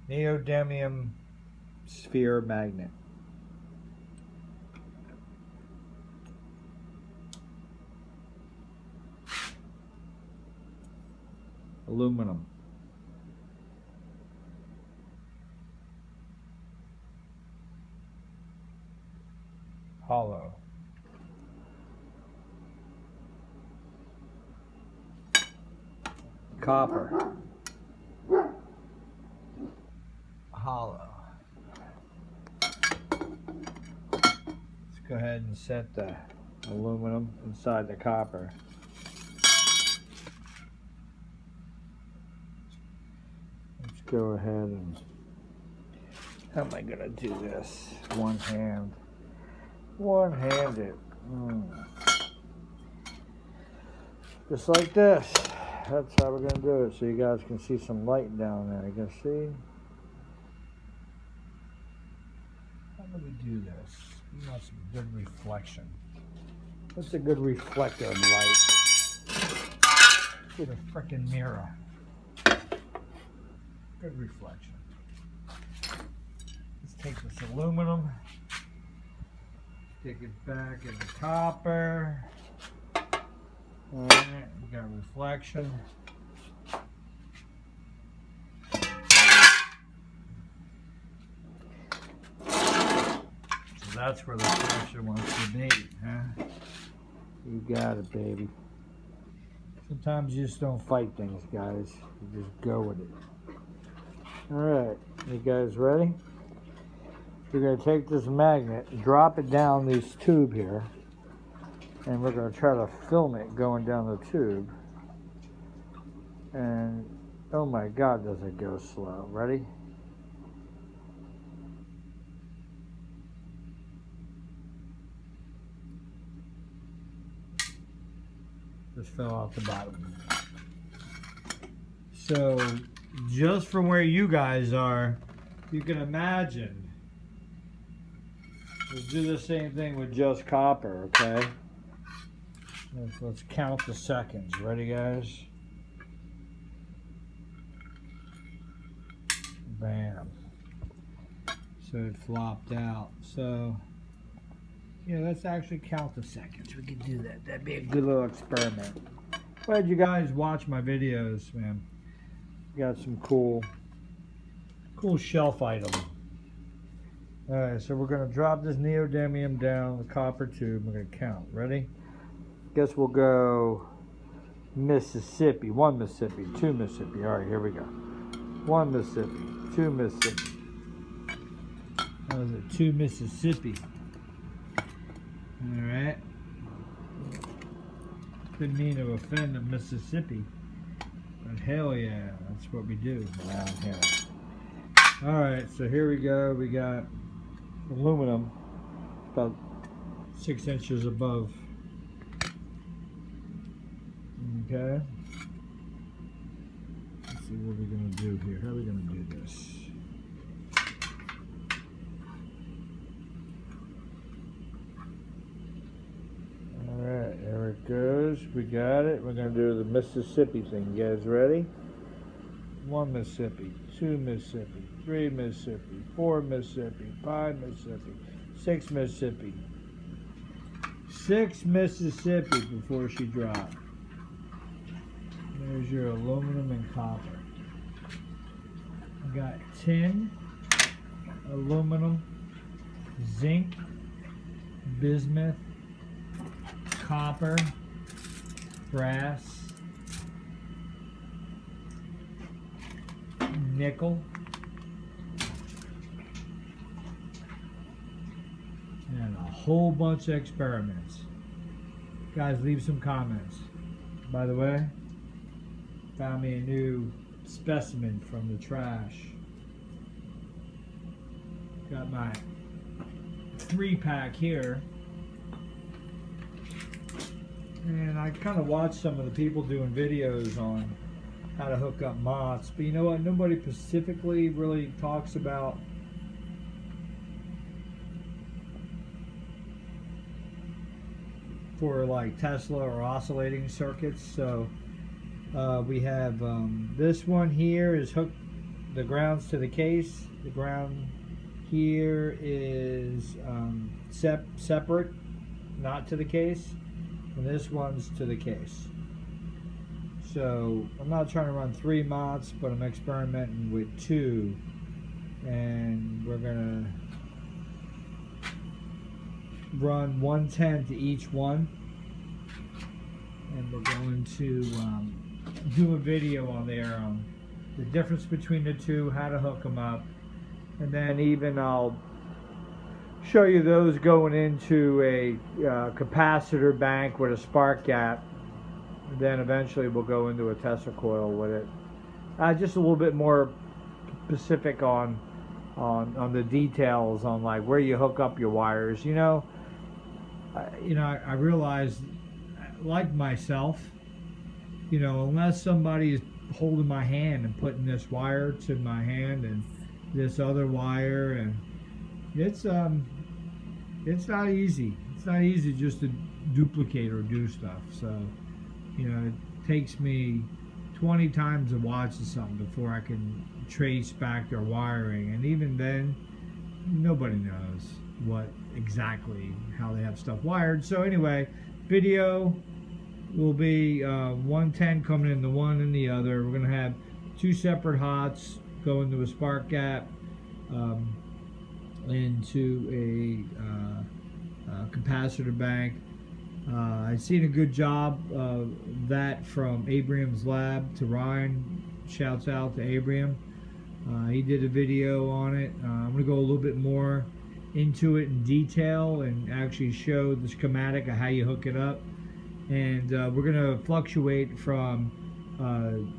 neodymium sphere magnet. Aluminum. Hollow. Copper. Hollow. Let's go ahead and set the aluminum inside the copper. Let's go ahead and, how am I gonna do this? One-handed. Just like this. That's how we're gonna do it, so you guys can see some light down there. You can see. How do we do this? We want some good reflection. What's a good reflector of light? Get a frickin' mirror. Good reflection. Let's take this aluminum, stick it back in the copper. Alright, we got reflection. So that's where the reflection wants to be, huh? You got it, baby. Sometimes you just don't fight things, guys. You just go with it. Alright, you guys ready? We're going to take this magnet, drop it down this tube here, and we're going to try to film it going down the tube. And oh my God, does it go slow. Ready? Just fell off the bottom. So just from where you guys are, you can imagine. We'll do the same thing with just copper, okay? Let's count the seconds. Ready, guys? Bam. So it flopped out. So, yeah, let's actually count the seconds. We can do that. That'd be a good little experiment. Glad you guys watch my videos, man. Got some cool shelf items. Alright, so we're going to drop this neodymium down the copper tube. We're going to count. Ready? Guess we'll go Mississippi. 1 Mississippi, 2 Mississippi. Alright, here we go. 1 Mississippi, 2 Mississippi. That was it, 2 Mississippi. Alright. Didn't mean to offend the Mississippi. But hell yeah, that's what we do around here. Alright, so here we go. We got aluminum about 6 inches above. Okay. Let's see what we're going to do here. How are we going to do this? Alright, there it goes. We got it. We're going to do the Mississippi thing. You guys ready? 1 Mississippi, 2 Mississippi, 3 Mississippi, 4 Mississippi, 5 Mississippi, 6 Mississippi. 6 Mississippi before she dropped. There's your aluminum and copper. I got tin, aluminum, zinc, bismuth, copper, brass, nickel, and a whole bunch of experiments. Guys, leave some comments. By the way, found me a new specimen from the trash. Got my 3-pack here. And I kind of watched some of the people doing videos on how to hook up moths, but you know what? Nobody specifically really talks about for like Tesla or oscillating circuits. So we have this one here is hooked the ground's to the case. The ground here is separate, not to the case, and this one's to the case. So I'm not trying to run 3 mots, but I'm experimenting with 2, and we're gonna run 110 to each one, and we're going to do a video on there on the difference between the two, how to hook them up, and then even I'll show you those going into a capacitor bank with a spark gap. And then eventually we'll go into a Tesla coil with it. Just a little bit more specific on the details on like where you hook up your wires. I realized, like myself, unless somebody is holding my hand and putting this wire to my hand and this other wire, and it's not easy. It's not easy just to duplicate or do stuff. So, it takes me 20 times to watch something before I can trace back their wiring, and even then, nobody knows what exactly how they have stuff wired. So anyway, video will be 110 coming in the one and the other. We're going to have 2 separate hots go into a spark gap, into a capacitor bank. I've seen a good job of that from Abraham's lab to Ryan. Shouts out to Abraham. He did a video on it. I'm going to go a little bit more into it in detail and actually show the schematic of how you hook it up. And we're going to fluctuate from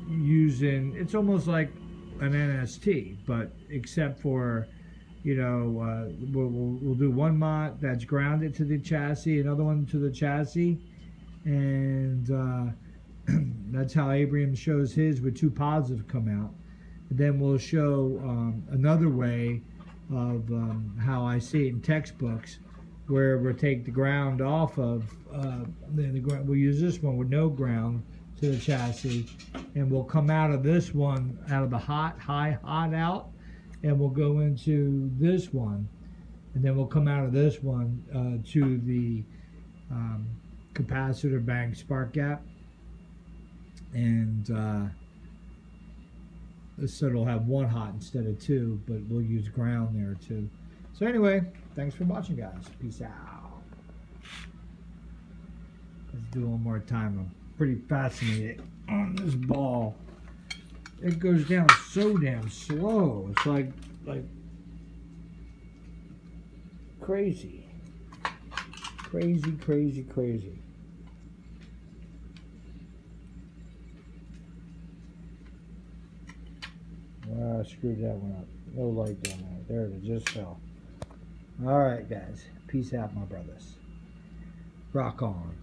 using, it's almost like an NST, but except for, we'll do 1 mot that's grounded to the chassis, another one to the chassis, and that's how Abraham shows his with 2 positive come out. And then we'll show another way of how I see it in textbooks, where we'll take the ground off of, we'll use this one with no ground to the chassis, and we'll come out of this one, out of the hot out, and we'll go into this one, and then we'll come out of this one to the capacitor bank spark gap, and so it'll have 1 hot instead of 2, but we'll use ground there too. So anyway, thanks for watching, guys. Peace out. Let's do one more time. I'm pretty fascinated on this ball. It goes down so damn slow. It's like crazy. Crazy. I screwed that one up. No light down there. There it just fell. Alright, guys. Peace out, my brothers. Rock on.